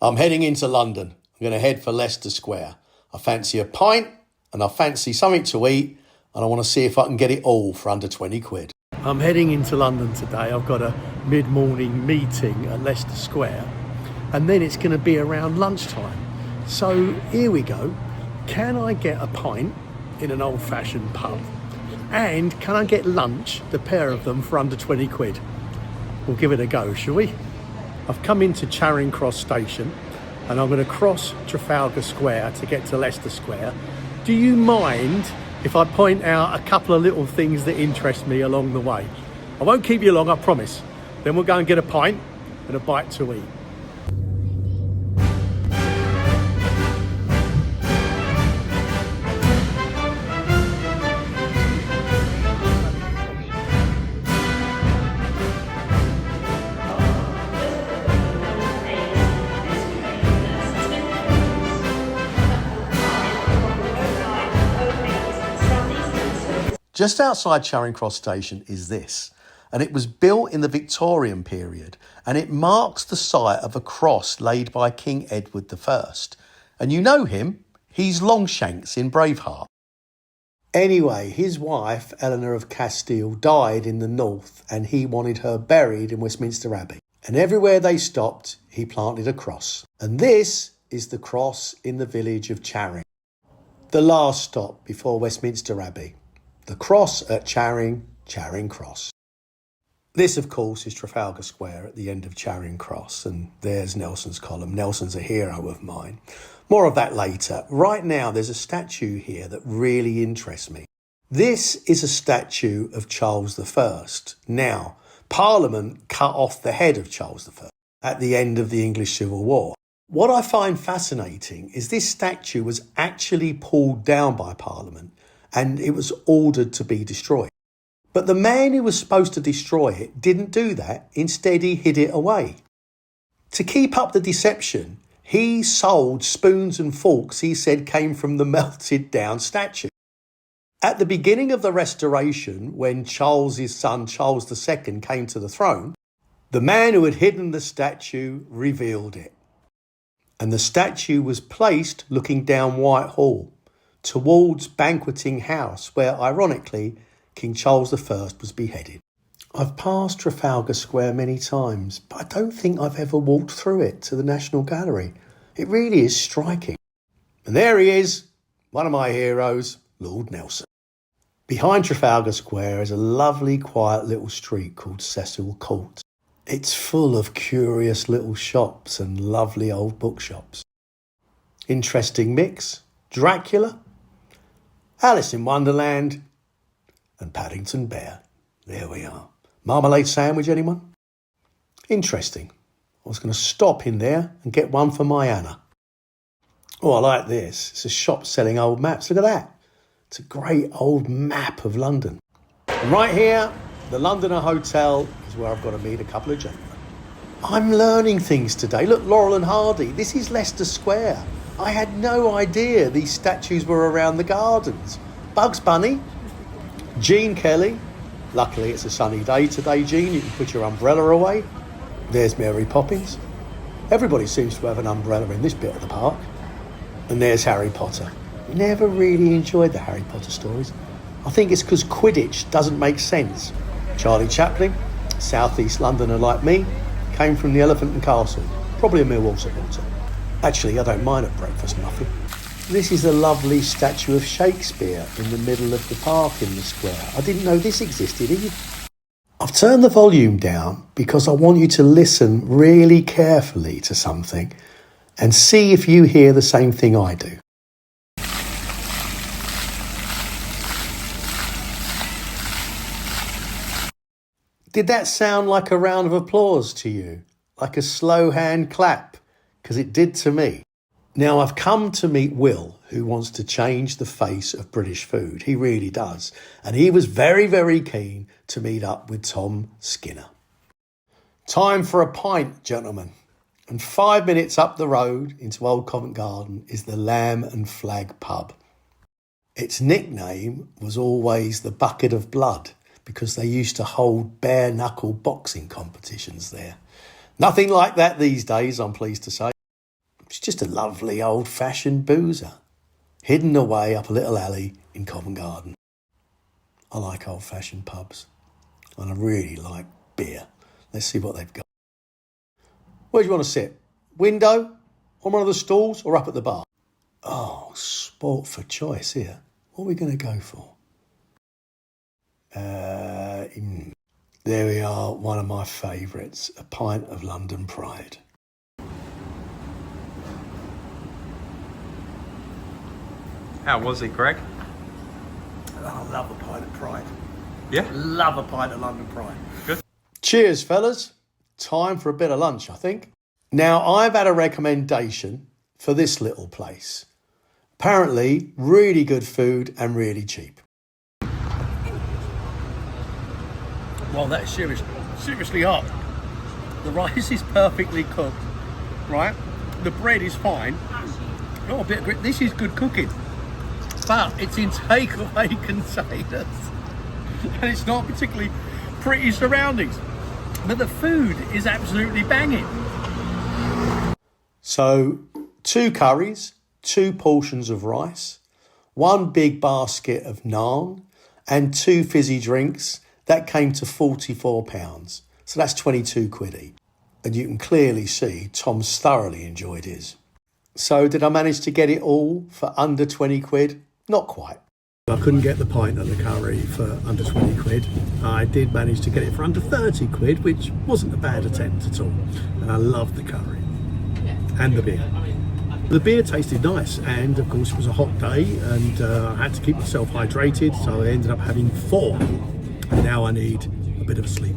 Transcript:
I'm heading into London. I'm going to head for Leicester Square. I fancy a pint and I fancy something to eat, and I want to see if I can get it all for under 20 quid. I'm heading into London today. I've got a mid-morning meeting at Leicester Square, and then it's going to be around lunchtime. So here we go. Can I get a pint in an old-fashioned pub? And can I get lunch, the pair of them, for under 20 quid? We'll give it a go, shall we? I've come into Charing Cross Station and I'm going to cross Trafalgar Square to get to Leicester Square. Do you mind if I point out a couple of little things that interest me along the way? I won't keep you long, I promise. Then we'll go and get a pint and a bite to eat. Just outside Charing Cross Station is this, and it was built in the Victorian period, and it marks the site of a cross laid by King Edward I. And you know him, he's Longshanks in Braveheart. Anyway, his wife, Eleanor of Castile, died in the north, and he wanted her buried in Westminster Abbey. And everywhere they stopped, he planted a cross. And this is the cross in the village of Charing, the last stop before Westminster Abbey. The cross at Charing Cross. This, of course, is Trafalgar Square at the end of Charing Cross, and there's Nelson's column. Nelson's a hero of mine. More of that later. Right now, there's a statue here that really interests me. This is a statue of Charles I. Now, Parliament cut off the head of Charles I at the end of the English Civil War. What I find fascinating is this statue was actually pulled down by Parliament, and it was ordered to be destroyed. But the man who was supposed to destroy it didn't do that. Instead, he hid it away. To keep up the deception, he sold spoons and forks he said came from the melted down statue. At the beginning of the Restoration, when Charles's son Charles II came to the throne, the man who had hidden the statue revealed it. And the statue was placed looking down Whitehall, towards Banqueting House, where, ironically, King Charles I was beheaded. I've passed Trafalgar Square many times, but I don't think I've ever walked through it to the National Gallery. It really is striking. And there he is, one of my heroes, Lord Nelson. Behind Trafalgar Square is a lovely, quiet little street called Cecil Court. It's full of curious little shops and lovely old bookshops. Interesting mix: Dracula, Alice in Wonderland, and Paddington Bear. There we are. Marmalade sandwich, anyone? Interesting. I was going to stop in there and get one for my Anna. Oh, I like this. It's a shop selling old maps. Look at that. It's a great old map of London. And right here, the Londoner Hotel is where I've got to meet a couple of gentlemen. I'm learning things today. Look, Laurel and Hardy. This is Leicester Square. I had no idea these statues were around the gardens. Bugs Bunny, Gene Kelly. Luckily, it's a sunny day today, Gene. You can put your umbrella away. There's Mary Poppins. Everybody seems to have an umbrella in this bit of the park. And there's Harry Potter. Never really enjoyed the Harry Potter stories. I think it's because Quidditch doesn't make sense. Charlie Chaplin, South East Londoner like me, came from the Elephant and Castle. Probably a Millwall supporter. Actually, I don't mind a breakfast muffin. This is a lovely statue of Shakespeare in the middle of the park in the square. I didn't know this existed either. I've turned the volume down because I want you to listen really carefully to something and see if you hear the same thing I do. Did that sound like a round of applause to you? Like a slow hand clap? Because it did to me. Now, I've come to meet Will, who wants to change the face of British food. He really does. And he was very, very keen to meet up with Tom Skinner. Time for a pint, gentlemen. And 5 minutes up the road into Old Covent Garden is the Lamb and Flag pub. Its nickname was always the Bucket of Blood, because they used to hold bare-knuckle boxing competitions there. Nothing like that these days, I'm pleased to say. It's just a lovely old-fashioned boozer, hidden away up a little alley in Covent Garden. I like old-fashioned pubs, and I really like beer. Let's see what they've got. Where do you want to sit? Window, on one of the stalls, or up at the bar? Oh, sport for choice here. What are we going to go for? There we are, one of my favourites, a pint of London Pride. How was it, Greg? I love a pint of Pride. Yeah? Love a pint of London Pride. Good. Cheers, fellas. Time for a bit of lunch, I think. Now, I've had a recommendation for this little place. Apparently, really good food and really cheap. Well, that's seriously hot. The rice is perfectly cooked, right? The bread is fine. Got a bit of grit. This is good cooking, but it's in takeaway containers, and it's not particularly pretty surroundings. But the food is absolutely banging. So, 2 curries, 2 portions of rice, 1 big basket of naan, and 2 fizzy drinks. That came to £44. So that's 22 quid each. And you can clearly see Tom's thoroughly enjoyed his. So did I manage to get it all for under 20 quid? Not quite. I couldn't get the pint and the curry for under 20 quid. I did manage to get it for under 30 quid, which wasn't a bad attempt at all. And I loved the curry and the beer. The beer tasted nice, and of course it was a hot day, and I had to keep myself hydrated, so I ended up having 4. And now I need a bit of sleep.